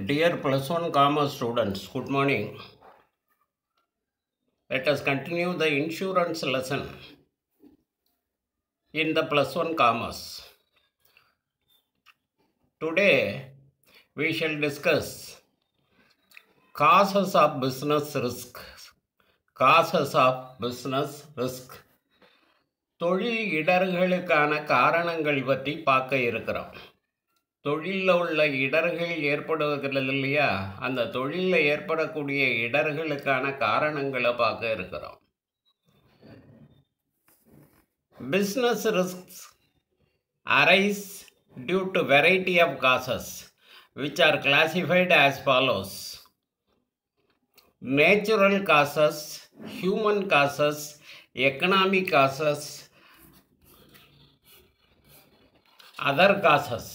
Dear plus one commerce students, good morning. Let us continue the insurance lesson in the plus one commerce. Today we shall discuss causes of business risk. Causes of business risk. தொழில் இடர்களுக்கான காரணங்கள் பற்றி பார்க்க இருக்கிறோம். தொழிலில் உள்ள இடர்கள் ஏற்படுவதில்லை இல்லையா, அந்த தொழிலில் ஏற்படக்கூடிய இடர்களுக்கான காரணங்களை பார்க்க இருக்கிறோம். Business risks arise due to variety of causes which are classified as follows: natural causes, human causes, economic causes, other causes.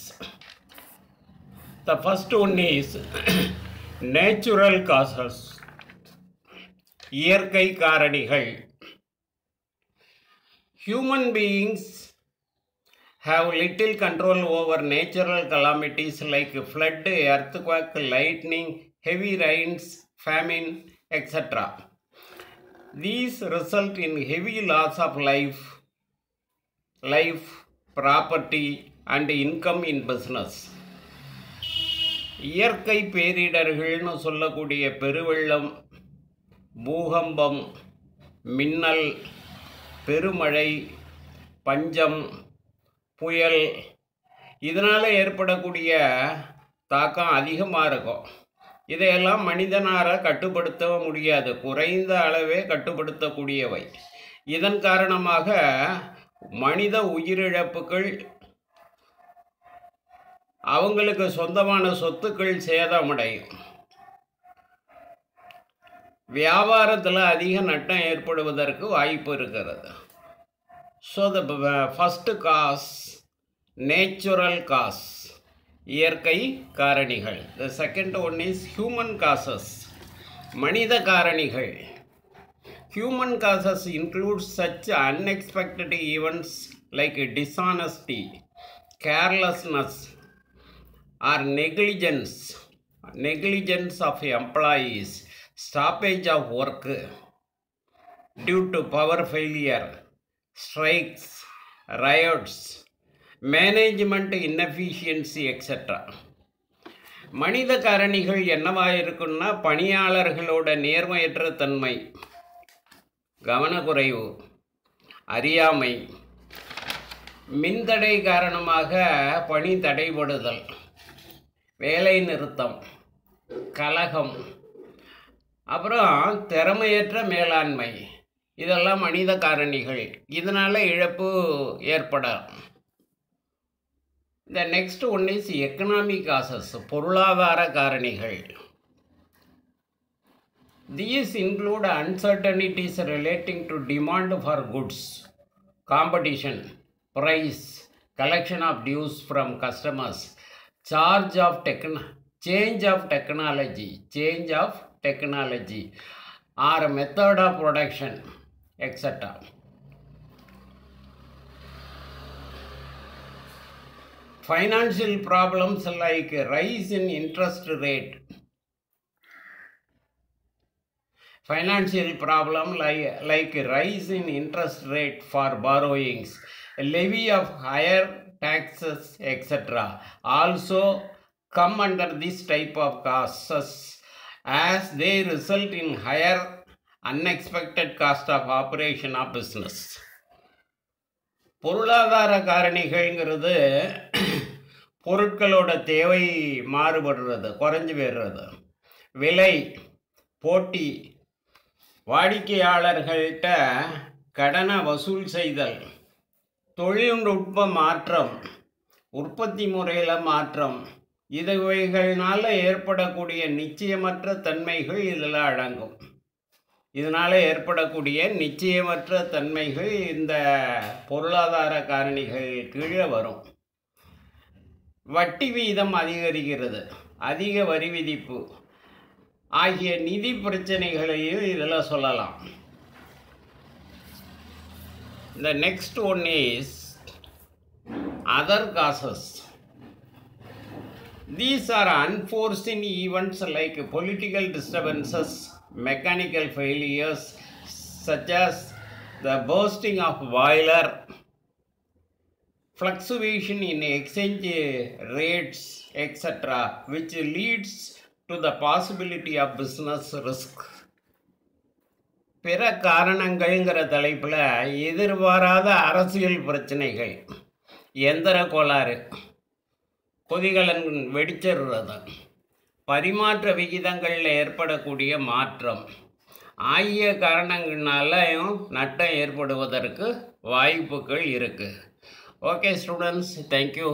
The first one is natural causes. இயற்கை காரணிகள். Human beings have little control over natural calamities like flood, earthquake, lightning, heavy rains, famine, etc. These result in heavy loss of life, property and income in business. இயற்கை பேரிடர்கள்னு சொல்லக்கூடிய பெருவெள்ளம், பூகம்பம், மின்னல், பெருமழை, பஞ்சம், புயல், இதனால் ஏற்படக்கூடிய தாக்கம் அதிகமாக இருக்கும். இதையெல்லாம் மனிதனால் கட்டுப்படுத்த முடியாது, குறைந்த அளவே கட்டுப்படுத்தக்கூடியவை. இதன் காரணமாக மனித உயிரிழப்புகள், அவங்களுக்கு சொந்தமான சொத்துக்கள் சேதமடையும், வியாபாரத்தில் அதிக நட்டம் ஏற்படுவதற்கு வாய்ப்பு இருக்கிறது. So the first cause natural cause, இயற்கை காரணிகள். The second one is human causes, மனித காரணிகள். Human causes include such unexpected events like dishonesty, carelessness, or negligence of employees, stoppage of work due to power failure, strikes, riots, management inefficiency, etc. மனித காரணிகள் என்னவாக இருக்குன்னா, பணியாளர்களோட நேர்மையற்ற தன்மை, கவனக்குறைவு, அறியாமை, மின்தடை காரணமாக பணி தடைபடுதல், வேலை நிறுத்தம், கலகம், அப்புறம் திறமையற்ற மேலாண்மை, இதெல்லாம் மனித காரணிகள். இதனால் இழப்பு ஏற்படும். The next one is economic causes, பொருளாதார காரணிகள். These include uncertainties relating to demand for goods, competition, price, collection of dues from customers, change of technology, or method of production, etc. Financial problems like rise in interest rate. Financial problem like rise in interest rate for borrowings, levy of higher taxes, etc. also come under this type of causes, as they result in higher unexpected cost of operation of business. பொருளாதார காரணிகள்ங்கிறது பொருட்களோட தேவை மாறுபடுறது, குறைஞ்சு போயிடுறது, விலை, போட்டி, வாடிக்கையாளர்கள்ட்ட கடனை வசூல் செய்தல், தொழில்நுட்ப மாற்றம், உற்பத்தி முறையில் மாற்றம், இவைகள்னால ஏற்படக்கூடிய நிச்சயமற்ற தன்மைகள் இதில் அடங்கும். இதனால் ஏற்படக்கூடிய நிச்சயமற்ற தன்மைகள் இந்த பொருளாதார காரணிகள் கீழே வரும். வட்டி வீதம் அதிகரிக்கிறது, அதிக வரி விதிப்பு ஆகிய நிதி பிரச்சனைகளையும் இதில் சொல்லலாம். The next one is other causes. These are unforeseen events like political disturbances, mechanical failures such as the bursting of boiler, fluctuation in exchange rates, etc., which leads to the possibility of business risk. பிற காரணங்கள்ங்கிற தலைப்பில் எதிர்பாராத அரசியல் பிரச்சனைகள், எந்திர கோளாறு, கொதிகலன் வெடிச்சிடுறது, பரிமாற்ற விகிதங்களில் ஏற்படக்கூடிய மாற்றம் ஆகிய காரணங்கள்னாலையும் நட்டம் ஏற்படுவதற்கு வாய்ப்புகள் இருக்குது. Okay students, thank you.